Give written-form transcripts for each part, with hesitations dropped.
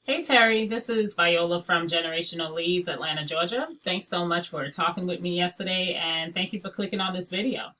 Hey Terry, this is Viola from Generational Leads, Atlanta, Georgia. Thanks so much for talking with me yesterday and thank you for clicking on this video.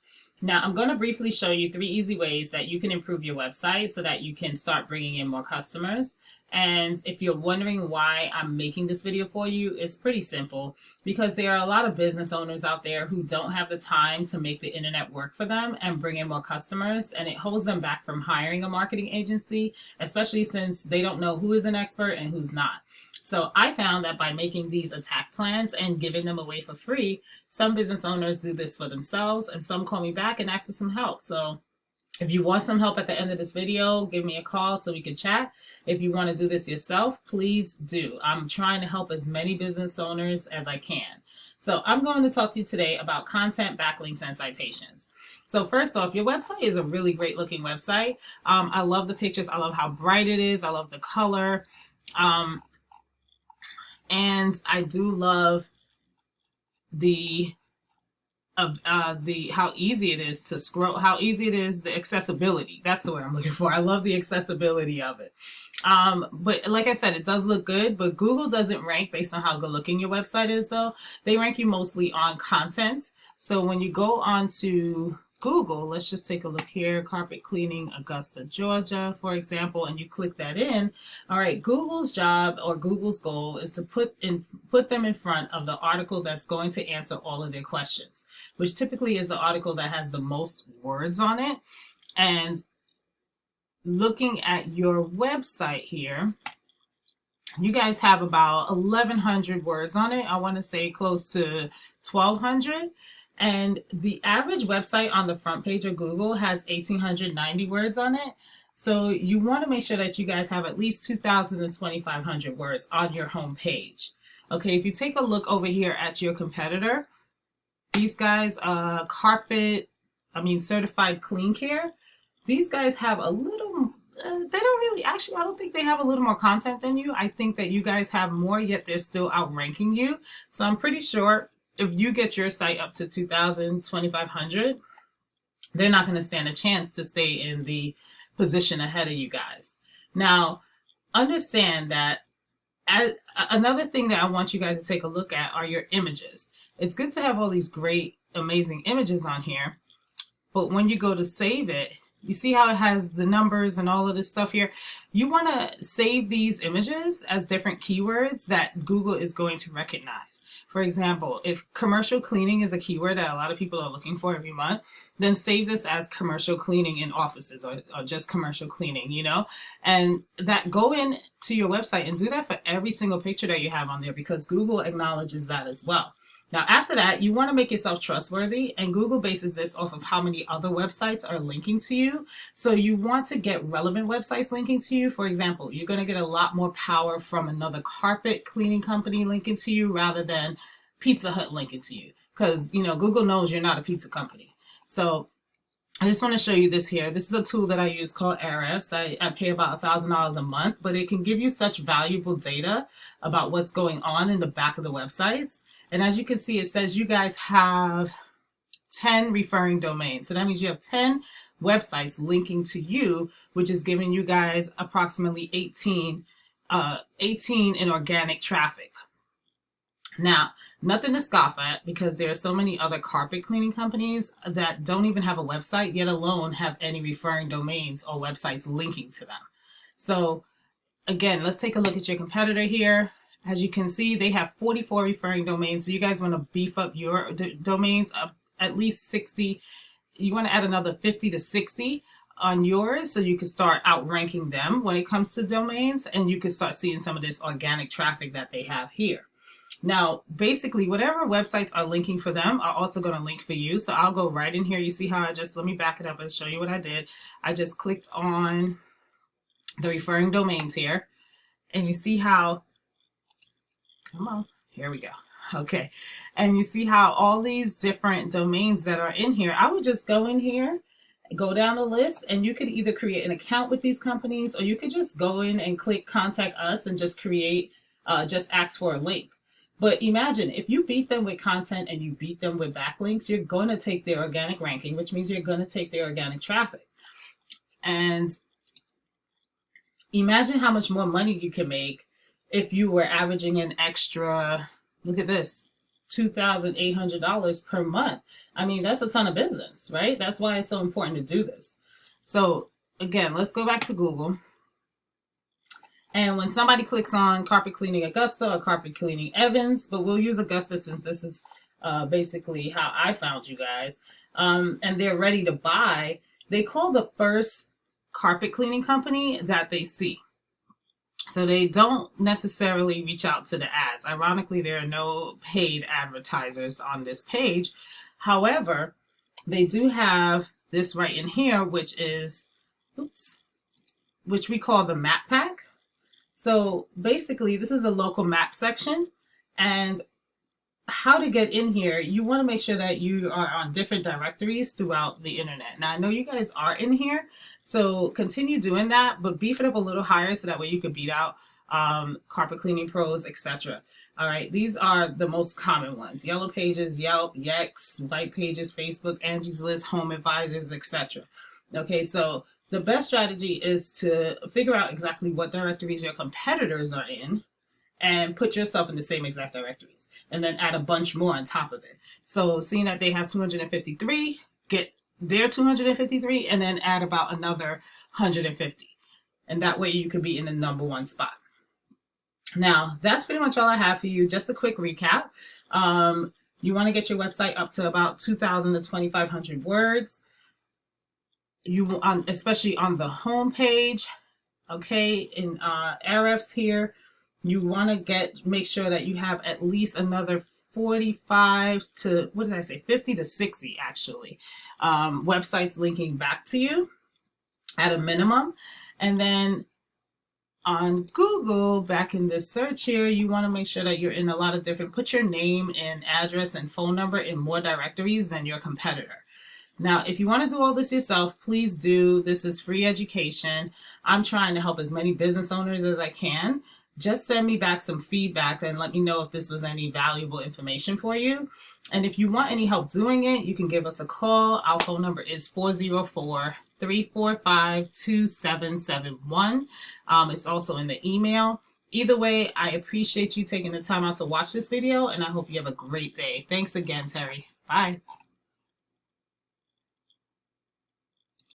Now, I'm going to briefly show you 3 easy ways that you can improve your website so that you can start bringing in more customers. And if you're wondering why I'm making this video for you, it's pretty simple because there are a lot of business owners out there who don't have the time to make the internet work for them and bring in more customers, and it holds them back from hiring a marketing agency, especially since they don't know who is an expert and who's not. So I found that by making these attack plans and giving them away for free, some business owners do this for themselves and some call me back and ask for some help. So if you want some help at the end of this video, give me a call so we can chat. If you want to do this yourself, please do. I'm trying to help as many business owners as I can. So I'm going to talk to you today about content, backlinks, and citations. So first off, your website is a really great looking website. I love the pictures. I love how bright it is. I love the color. And I do love the how easy it is to scroll, how easy it is, the accessibility. That's the word I'm looking for. I love the accessibility of it. But like I said, it does look good, but Google doesn't rank based on how good looking your website is though. They rank you mostly on content. So when you go on to Google, let's just take a look here, Carpet Cleaning, Augusta, Georgia, for example, and you click that in. All right, Google's job or Google's goal is to put them in front of the article that's going to answer all of their questions, which typically is the article that has the most words on it. And looking at your website here, you guys have about 1,100 words on it. I want to say close to 1,200. And the average website on the front page of Google has 1,890 words on it. So you want to make sure that you guys have at least 2,000 to 2,500 words on your home page. Okay, if you take a look over here at your competitor, these guys, Certified Clean Care, these guys have a little, they don't really, actually, I don't think they have a little more content than you. I think that you guys have more, yet they're still outranking you. So I'm pretty sure if you get your site up to 2,000, 2,500, they're not going to stand a chance to stay in the position ahead of you guys. Now, understand that another thing that I want you guys to take a look at are your images. It's good to have all these great, amazing images on here, but when you go to save it, you see how it has the numbers and all of this stuff here? You want to save these images as different keywords that Google is going to recognize. For example, if commercial cleaning is a keyword that a lot of people are looking for every month, then save this as commercial cleaning in offices or just commercial cleaning, you know? And that go in to your website and do that for every single picture that you have on there because Google acknowledges that as well. Now, after that, you want to make yourself trustworthy, and Google bases this off of how many other websites are linking to you. So you want to get relevant websites linking to you. For example, you're going to get a lot more power from another carpet cleaning company linking to you rather than Pizza Hut linking to you because, you know, Google knows you're not a pizza company. So I just want to show you this here. This is a tool that I use called Ahrefs. I pay about $1,000 a month, but it can give you such valuable data about what's going on in the back of the websites. And as you can see, it says you guys have 10 referring domains. So that means you have 10 websites linking to you, which is giving you guys approximately 18 in organic traffic. Now, nothing to scoff at because there are so many other carpet cleaning companies that don't even have a website, yet alone have any referring domains or websites linking to them. So again, let's take a look at your competitor here. As you can see, they have 44 referring domains. So you guys want to beef up your domains up at least 60. You want to add another 50 to 60 on yours so you can start outranking them when it comes to domains, and you can start seeing some of this organic traffic that they have here. Now, basically, whatever websites are linking for them are also going to link for you. So I'll go right in here. You see how let me back it up and show you what I did. I just clicked on the referring domains here, and you see how, come on, here we go. Okay. And you see how all these different domains that are in here, I would just go in here, go down the list, and you could either create an account with these companies, or you could just go in and click contact us and just create, just ask for a link. But imagine if you beat them with content and you beat them with backlinks, you're going to take their organic ranking, which means you're going to take their organic traffic. And imagine how much more money you can make if you were averaging an extra, look at this, $2,800 per month. I mean, that's a ton of business, right? That's why it's so important to do this. So again, let's go back to Google. And when somebody clicks on Carpet Cleaning Augusta or Carpet Cleaning Evans, but we'll use Augusta since this is basically how I found you guys, and they're ready to buy, they call the first carpet cleaning company that they see. So they don't necessarily reach out to the ads. Ironically, there are no paid advertisers on this page. However, they do have this right in here, which is, which we call the map pack. So basically, this is a local map section, and how to get in here, you want to make sure that you are on different directories throughout the internet. Now, I know you guys are in here, so continue doing that, but beef it up a little higher so that way you could beat out Carpet Cleaning Pros, etc. All right, these are the most common ones: Yellow Pages, Yelp, Yext, White Pages, Facebook, Angie's List, Home Advisors, etc. Okay, so the best strategy is to figure out exactly what directories your competitors are in and put yourself in the same exact directories, and then add a bunch more on top of it. So seeing that they have 253, get their 253 and then add about another 150. And that way you could be in the #1 spot. Now, that's pretty much all I have for you. Just a quick recap. You want to get your website up to about 2,000 to 2,500 words. You especially on the home page, okay, in Ahrefs here, you want to make sure that you have at least another 45 to, what did I say, 50 to 60 actually, websites linking back to you at a minimum. And then on Google, back in this search here, you want to make sure that you're in a lot of different, put your name and address and phone number in more directories than your competitor. Now, if you want to do all this yourself, please do. This is free education. I'm trying to help as many business owners as I can. Just send me back some feedback and let me know if this was any valuable information for you. And if you want any help doing it, you can give us a call. Our phone number is 404-345-2771. It's also in the email. Either way, I appreciate you taking the time out to watch this video, and I hope you have a great day. Thanks again, Terry. Bye.